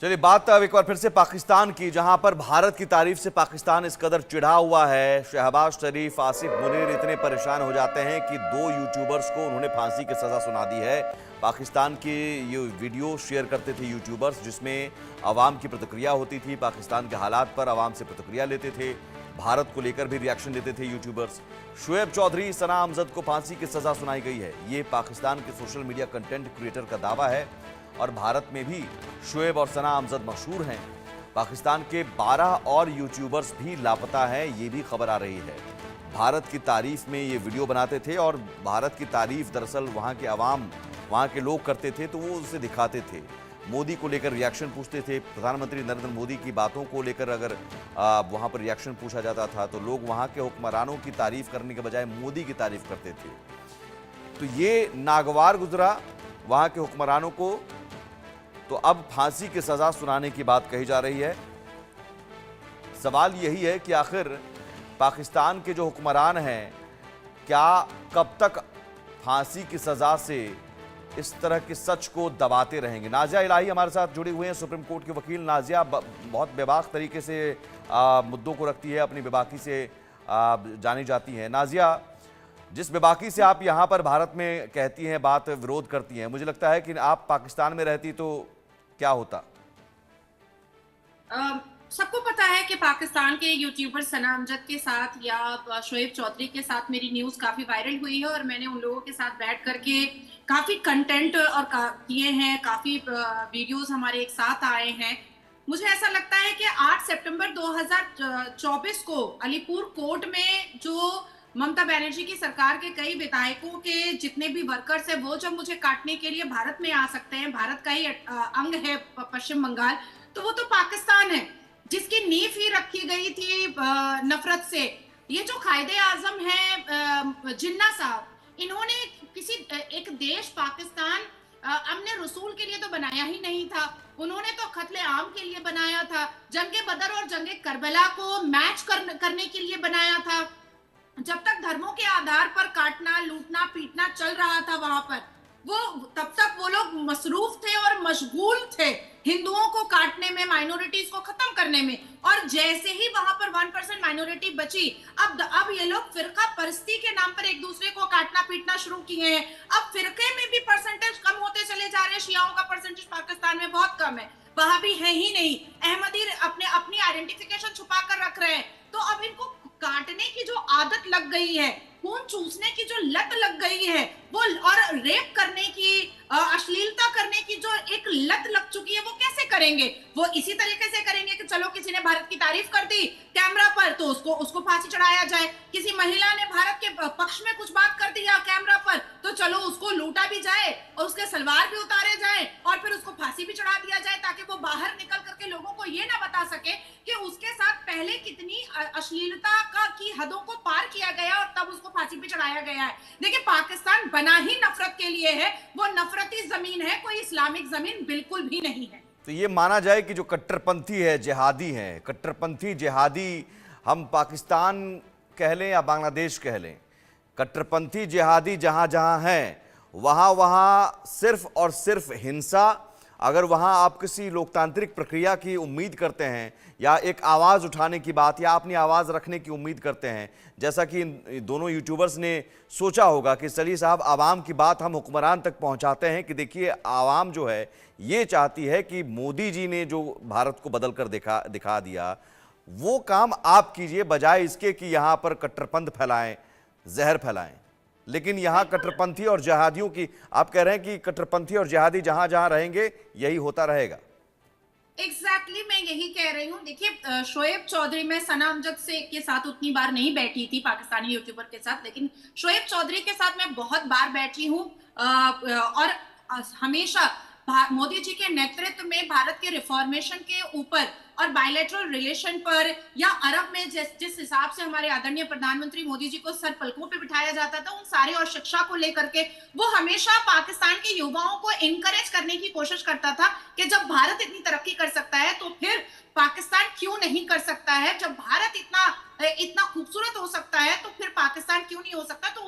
चलिए बात अब एक बार फिर से पाकिस्तान की, जहां पर भारत की तारीफ से पाकिस्तान इस कदर चिढ़ा हुआ है। शहबाज शरीफ, आसिफ मुनीर इतने परेशान हो जाते हैं कि 2 यूट्यूबर्स को उन्होंने फांसी की सजा सुना दी है। पाकिस्तान की ये वीडियो शेयर करते थे यूट्यूबर्स, जिसमें आवाम की प्रतिक्रिया होती थी, पाकिस्तान के हालात पर आवाम से प्रतिक्रिया लेते थे, भारत को लेकर भी रिएक्शन देते थे यूट्यूबर्स। शुएब चौधरी, सना अमजद को फांसी की सजा सुनाई गई है। ये पाकिस्तान के सोशल मीडिया कंटेंट क्रिएटर का दावा है और भारत में भी शुएब और सना अमजद मशहूर हैं। पाकिस्तान के 12 और यूट्यूबर्स भी लापता हैं, ये भी खबर आ रही है। भारत की तारीफ में ये वीडियो बनाते थे और भारत की तारीफ दरअसल वहाँ के अवाम, वहाँ के लोग करते थे तो वो उसे दिखाते थे। मोदी को लेकर रिएक्शन पूछते थे। प्रधानमंत्री नरेंद्र मोदी की बातों को लेकर अगर वहाँ पर रिएक्शन पूछा जाता था तो लोग वहाँ के हुक्मरानों की तारीफ करने के बजाय मोदी की तारीफ करते थे। तो ये नागवार गुजरा वहाँ के हुक्मरानों को। तो अब फांसी की सजा सुनाने की बात कही जा रही है। सवाल यही है कि आखिर पाकिस्तान के जो हुक्मरान हैं, क्या कब तक फांसी की सजा से इस तरह के सच को दबाते रहेंगे। नाजिया इलाही हमारे साथ जुड़े हुए हैं, सुप्रीम कोर्ट के वकील। नाजिया बहुत बेबाक तरीके से मुद्दों को रखती है, अपनी बेबाकी से जानी जाती हैं। नाजिया, जिस बेबाकी से आप यहाँ पर भारत में कहती हैं, बात विरोध करती हैं, मुझे लगता है कि आप पाकिस्तान में रहती तो क्या होता। सबको पता है कि पाकिस्तान के यूट्यूबर सना अमजद के साथ या शोएब चौधरी के साथ मेरी न्यूज काफी वायरल हुई है और मैंने उन लोगों के साथ बैठ करके काफी कंटेंट और किए हैं, काफी वीडियोस हमारे एक साथ आए हैं। मुझे ऐसा लगता है कि 8 सितंबर 2024 को अलीपुर कोर्ट में जो ममता बनर्जी की सरकार के कई विधायकों के जितने भी वर्कर्स हैं, वो जब मुझे काटने के लिए भारत में आ सकते हैं, भारत का ही अंग है पश्चिम बंगाल, तो वो तो पाकिस्तान है जिसकी नींव ही रखी गई थी नफरत से। ये जो कायदे आजम है जिन्ना साहब, इन्होंने किसी एक देश पाकिस्तान अमन रसूल के लिए तो बनाया ही नहीं था, उन्होंने तो कत्ले आम के लिए बनाया था, जंगे बदर और जंगे करबला को मैच करने के लिए बनाया था। जब तक धर्मों के आधार पर काटना, लूटना, पीटना चल रहा था वहां पर, वो तब तक वो लोग मसरूफ थे और मशगूल थे हिंदुओं को काटने में, माइनॉरिटीज को खत्म करने में। और जैसे ही वहां पर 1% माइनॉरिटी बची, अब ये लोग फिरका परस्ती के नाम पर एक दूसरे को काटना पीटना शुरू किए हैं। अब फिरके में भी परसेंटेज कम होते चले जा रहे हैं। शियाओं का परसेंटेज पाकिस्तान में बहुत कम है, वहां भी है ही नहीं। अहमदी अपनी आइडेंटिफिकेशन छुपा कर रख रहे हैं। तो अब इनको काटने की जो आदत लग गई है, खून चूसने की जो लत लग गई है, वो और रेप करने की, अश्लीलता करने की जो एक लत लग चुकी है, वो कैसे करेंगे? वो इसी तरीके से करेंगे कि चलो किसी ने भारत की तारीफ कर दी कैमरा पर तो उसको फांसी चढ़ाया जाए, किसी महिला ने भारत के पक्ष में कुछ बात कर दिया कैमरा पर तो चलो उसको लूटा भी जाए और उसके सलवार भी उतारे जाए और फिर उसको फांसी भी चढ़ा दिया जाए, ताकि वो बाहर निकल करके लोगों को ये ना बता सके कि उसके साथ पहले कितनी अश्लीलता की हदों को पार किया गया और तब उसको फांसी पे चढ़ाया गया है। देखिए, पाकिस्तान बना ही नफरत के लिए है, वो नफरती जमीन है, कोई इस्लामिक जमीन बिल्कुल भी नहीं है। तो ये माना जाए कि जो कट्टरपंथी है, जिहादी हैं, कट्टरपंथी जिहादी, हम पाकिस्तान कह लें या बांग्लादेश कह लें, कट्टरपंथी जिहादी जहां जहां हैं वहां वहां सिर्फ और सिर्फ हिंसा। अगर वहां आप किसी लोकतांत्रिक प्रक्रिया की उम्मीद करते हैं या एक आवाज़ उठाने की बात या अपनी आवाज़ रखने की उम्मीद करते हैं, जैसा कि इन दोनों यूट्यूबर्स ने सोचा होगा कि चलिए साहब, आवाम की बात हम हुक्मरान तक पहुंचाते हैं कि देखिए आवाम जो है ये चाहती है कि मोदी जी ने जो भारत को बदल कर दिखा दिया, वो काम आप कीजिए बजाय इसके कि यहाँ पर कट्टरपंथ फैलाएं, जहर फैलाएं। लेकिन यहाँ कट्टरपंथी और जिहादियों की, आप कह रहे हैं कि कट्टरपंथी और जिहादी जहां जहां रहेंगे यही होता रहेगा। एग्जैक्टली मैं यही कह रही हूँ। देखिए, शोएब चौधरी, मैं सना अमजद से के साथ उतनी बार नहीं बैठी थी पाकिस्तानी यूट्यूबर के साथ, लेकिन शोएब चौधरी के साथ मैं बहुत बार बैठी हूँ और हमेशा मोदी जी के नेतृत्व में भारत के रिफॉर्मेशन के ऊपर और बायलैटरल रिलेशन पर या अरब में जिस हिसाब से हमारे आदरणीय प्रधानमंत्री मोदी जी को सर पलकों पे बिठाया जाता था, उन सारे और शिक्षा को लेकर के वो हमेशा पाकिस्तान के युवाओं को इनकरेज करने की कोशिश करता था कि जब भारत इतनी तरक्की कर सकता है तो फिर पाकिस्तान क्यों नहीं कर सकता है, जब भारत इतना खूबसूरत हो सकता है तो फिर पाकिस्तान क्यों नहीं हो सकता। तो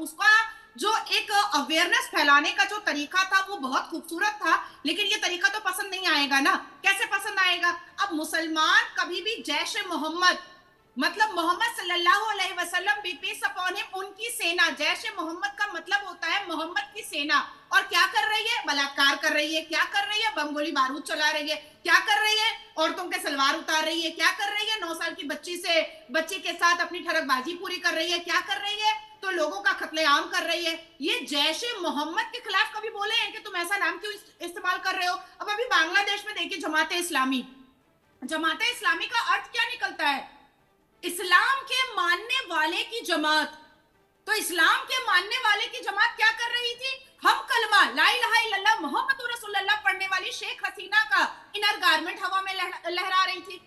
उसका जो एक अवेयरनेस फैलाने का जो तरीका था वो बहुत खूबसूरत था, लेकिन ये तरीका तो पसंद नहीं आएगा ना। कैसे पसंद आएगा? अब मुसलमान कभी भी जैश ए मोहम्मद, मतलब मोहम्मद सल्लल्लाहु अलैहि वसल्लम बी पीस अपॉन हिम, उनकी सेना, जैश ए मोहम्मद का मतलब होता है मोहम्मद की सेना। और क्या कर रही है? बलात्कार कर रही है। क्या कर रही है? बम गोली बारूद चला रही है। क्या कर रही है? औरतों के सलवार उतार रही है। क्या कर रही है? 9 साल की बच्ची के साथ अपनी ठरकबाजी पूरी कर रही है। क्या कर रही है? तो लोगों का कत्लेआम कर रही है। ये जैश ए मोहम्मद के खिलाफ कभी बोले हैं कि तुम ऐसा नाम क्यों इस्तेमाल कर रहे हो? अब अभी बांग्लादेश में देखिए जमात इस्लामी, जमात इस्लामी का अर्थ क्या निकलता है? इस्लाम के मानने वाले की जमात। तो इस्लाम के मानने वाले की जमात क्या कर रही थी? हम कलमा ला इलाहा इल्लल्लाह मुहम्मदुर रसूलुल्लाह पढ़ने वाली शेख हसीना का इनर गारमेंट हवा में लहरा रही थी।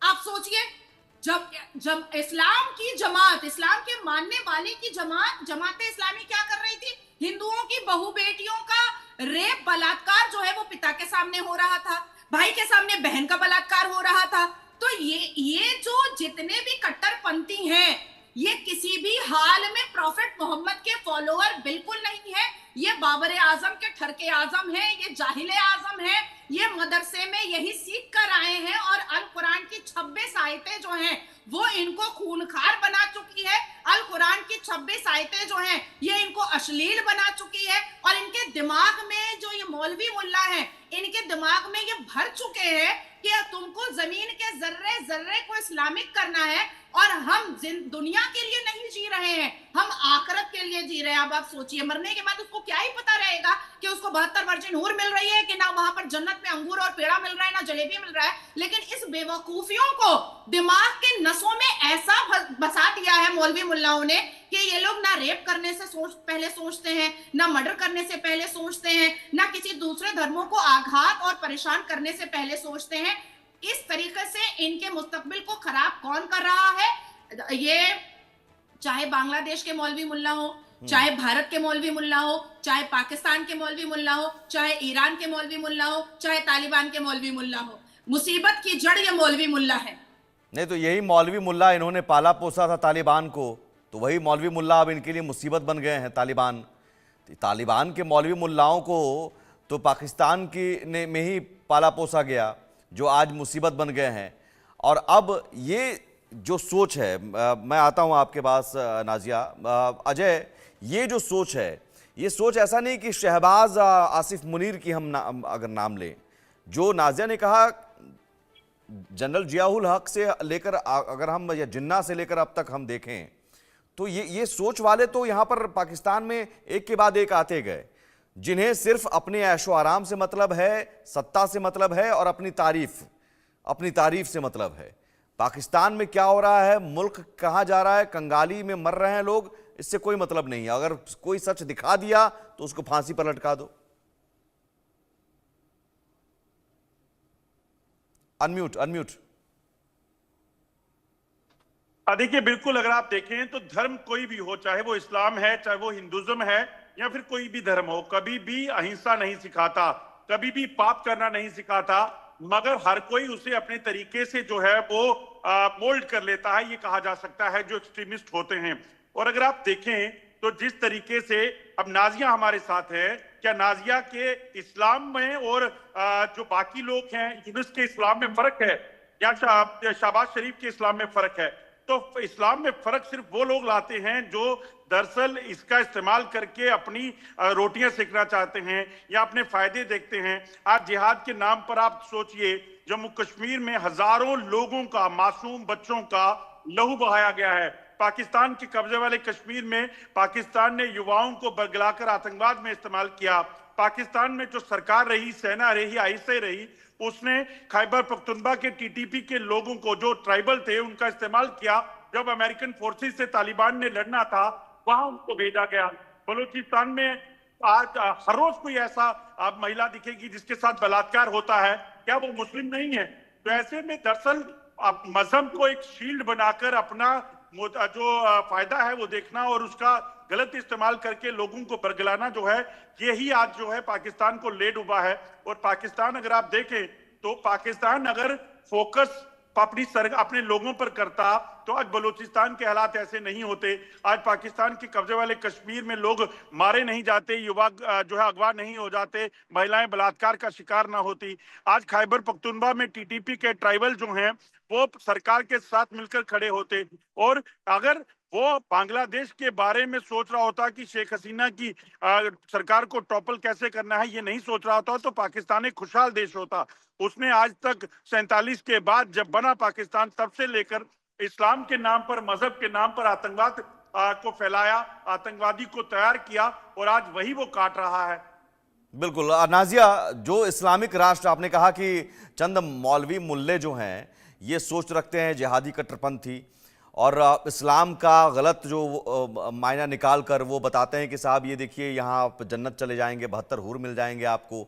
आप सोचिए, जब जब इस्लाम की जमात, इस्लाम के मानने वाले की जमात, जमात इस्लामी क्या कर रही थी? हिंदुओं की बहू बेटियों का रेप, बलात्कार जो है वो पिता के सामने हो रहा था, भाई के सामने बहन का बलात्कार हो रहा था। तो ये जो जितने भी कट्टरपंथी हैं, ये किसी भी हाल में प्रॉफेट मोहम्मद के फॉलोअर बिल्कुल नहीं है। ये बाबर आजम के ठरके आजम है, ये जाहिल आजम है, ये मदरसे में यही सीख कर आए हैं। और अल कुरान की 26 आयतें जो हैं वो इनको खूनखार बना चुकी है। अल कुरान की 26 आयतें जो हैं ये इनको अश्लील बना चुकी है। और इनके दिमाग में जो ये मौलवी मुल्ला है, इनके दिमाग में ये भर चुके हैं कि तुमको जमीन के जर्रे जर्रे को इस्लामिक करना है। और हम दुनिया के लिए नहीं जी रहे हैं, हम आखिरत के लिए जी रहे हैं। अब आप सोचिए, मरने के बाद उसको क्या ही पता रहेगा कि उसको 72 वर्जिन हूर मिल रही है कि ना वहां पर जन्नत में अंगूर और पेड़ा मिल रहा है, ना जलेबी मिल रहा है। लेकिन इस बेवकूफियों को दिमाग के नसों में ऐसा बसा दिया है मौलवी मुल्लाओं ने कि ये लोग ना रेप करने से पहले सोचते हैं, ना मर्डर करने से पहले सोचते हैं, ना किसी दूसरे धर्मों को आघात और परेशान करने से पहले सोचते हैं। इस तरीके से इनके मुस्तकबिल को खराब कौन कर रहा है? ये चाहे बांग्लादेश के मौलवी मुल्ला हो, चाहे भारत के मौलवी मुल्ला हो, चाहे पाकिस्तान के मौलवी मुल्ला हो, चाहे ईरान के मौलवी मुल्ला हो, चाहे तालिबान के मौलवी मुल्ला हो, मुसीबत की जड़ ये मौलवी मुल्ला है। नहीं तो यही मौलवी मुल्ला इन्होंने पाला पोसा था तालिबान को, तो वही मौलवी मुल्ला अब इनके लिए मुसीबत बन गए हैं। तालिबान के मौलवी मुल्लाओं को तो पाकिस्तान में ही पाला पोसा गया, जो आज मुसीबत बन गए हैं। और अब ये जो सोच है, मैं आता हूं आपके पास नाजिया, अजय, ये जो सोच है, ये सोच ऐसा नहीं कि शहबाज आसिफ मुनीर की हम अगर नाम लें, जो नाजिया ने कहा, जनरल जियाउल हक से लेकर अगर हम, या जिन्ना से लेकर अब तक हम देखें तो ये सोच वाले तो यहाँ पर पाकिस्तान में एक के बाद एक आते गए, जिन्हें सिर्फ अपने ऐशो आराम से मतलब है, सत्ता से मतलब है और अपनी तारीफ से मतलब है। पाकिस्तान में क्या हो रहा है, मुल्क कहाँ जा रहा है, कंगाली में मर रहे हैं लोग, इससे कोई मतलब नहीं है। अगर कोई सच दिखा दिया तो उसको फांसी पर लटका दो। अनम्यूट। देखिए, बिल्कुल, अगर आप देखें तो धर्म कोई भी हो, चाहे वो इस्लाम है, चाहे वो हिंदुज्म है, या फिर कोई भी धर्म हो, कभी भी अहिंसा नहीं सिखाता, कभी भी पाप करना नहीं सिखाता, मगर हर कोई उसे अपने तरीके से जो है वो मोल्ड कर लेता है, ये कहा जा सकता है, जो एक्सट्रीमिस्ट होते हैं। और अगर आप देखें तो जिस तरीके से अब नाजिया हमारे साथ है, क्या नाजिया के इस्लाम में और जो बाकी लोग हैं यूनुस के इस्लाम में फर्क है, या शहबाज शरीफ के इस्लाम में फर्क है? तो इस्लाम में फर्क सिर्फ वो लोग लाते हैं जो दरअसल इसका इस्तेमाल करके अपनी रोटियां सेकना चाहते हैं या अपने फायदे देखते हैं। आज जिहाद के नाम पर आप सोचिए, जम्मू कश्मीर में हजारों लोगों का, मासूम बच्चों का लहू बहाया गया है। पाकिस्तान के कब्जे वाले कश्मीर में पाकिस्तान ने युवाओं को बरगलाकर आतंकवाद में इस्तेमाल किया। पाकिस्तान में जो सरकार रही, सेना रही, आईएसआई रही, उसने खैबर पख्तूनख्वा के टीटीपी के लोगों को, जो ट्राइबल थे, उनका इस्तेमाल किया। जब अमेरिकन फोर्सेस से तालिबान ने लड़ना था, वहां उनको भेजा गया। बलूचिस्तान में आज हर रोज कोई ऐसा आप महिला दिखेगी जिसके साथ बलात्कार होता है, क्या वो मुस्लिम नहीं है? तो ऐसे में दरअसल मजहब को एक शील्ड बनाकर अपना जो फायदा है वो देखना और उसका गलत इस्तेमाल करके लोगों को बरगलाना जो है, यही आज जो है पाकिस्तान को ले डूबा है। और पाकिस्तान अगर आप देखें तो पाकिस्तान अगर फोकस अपने लोगों पर करता तो आज बलूचिस्तान के हालात ऐसे नहीं होते। आज पाकिस्तान के कब्जे वाले कश्मीर में लोग मारे नहीं जाते, युवा जो है अगवा नहीं हो जाते, महिलाएं बलात्कार का शिकार ना होती। आज खैबर पख्तूनख्वा में टीटीपी के ट्राइबल जो हैं वो सरकार के साथ मिलकर खड़े होते, और अगर वो बांग्लादेश के बारे में सोच रहा होता कि शेख हसीना की सरकार को टॉपल कैसे करना है, ये नहीं सोच रहा होता तो पाकिस्तान एक खुशहाल देश होता। उसने आज तक 47 के बाद जब बना पाकिस्तान, तब से लेकर इस्लाम के नाम पर, मजहब के नाम पर आतंकवाद को फैलाया, आतंकवादी को तैयार किया, और आज वही वो काट रहा है। बिल्कुल नाजिया, जो इस्लामिक राष्ट्र आपने कहा कि चंद मौलवी मुल्ले जो हैं ये सोच रखते हैं जिहादी कट्टरपंथी, और इस्लाम का गलत जो मायना निकाल कर वो बताते हैं कि साहब ये देखिए यहाँ आप जन्नत चले जाएंगे, 72 हूर मिल जाएंगे आपको,